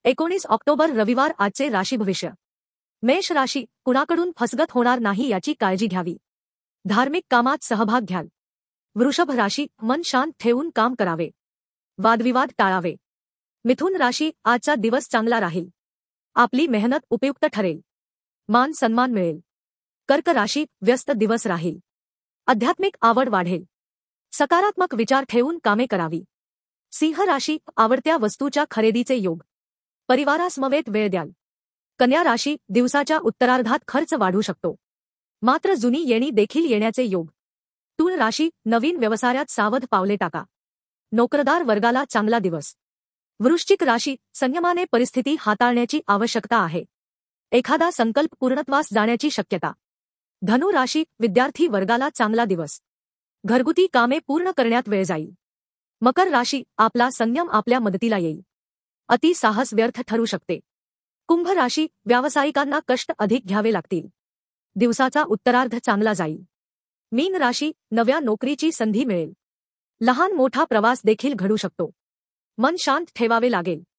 19 October रविवार आजचे राशी भविष्य। मेष राशी, कुणाकडून फसगत होणार नाही याची काळजी घ्यावी। धार्मिक कामात सहभाग घ्याल। वृषभ राशी, मन शांत ठेवून काम करावे। वादविवाद टाळावे। मिथुन राशी, आजचा दिवस चांगला राहील। आपली मेहनत उपयुक्त ठरेल। मान सन्मान मिळेल। कर्क राशी, व्यस्त दिवस राहील। आध्यात्मिक आवड वाढेल। सकारात्मक विचार ठेवून कामे करावी। सिंह राशी, आवडत्या वस्तूच्या खरेदीचे योग। परिवारासमवेत वेळ द्याल। कन्या राशी, दिवसाच्या उत्तरार्धात खर्च वाढू शकतो, मात्र जुनी येणी देखील येण्याचे योग। तुळ राशी, नवीन व्यवसायात सावध पावले टाका। नोकरदार वर्गाला चांगला दिवस। वृश्चिक राशी, संयमाने परिस्थिती हाताळण्याची आवश्यकता आहे। एखादा संकल्प पूर्णत्वास जाण्याची शक्यता। धनु राशी, विद्यार्थी वर्गाला चांगला दिवस। घरगुती कामे पूर्ण करण्यात वेळ जाईल। मकर राशी, आपला संयम आपल्या मदतीला येईल। अति साहस व्यर्थ ठरू शकते। कुंभ राशी, व्यावसायिकांना कष्ट अधिक घ्यावे लागतील। दिवसाचा उत्तरार्ध चांगला जाईल। मीन राशी, नव्या नोकरीची संधी मिळेल। लहान मोठा प्रवास देखील घडू शकतो। मन शांत ठेवावे लागेल।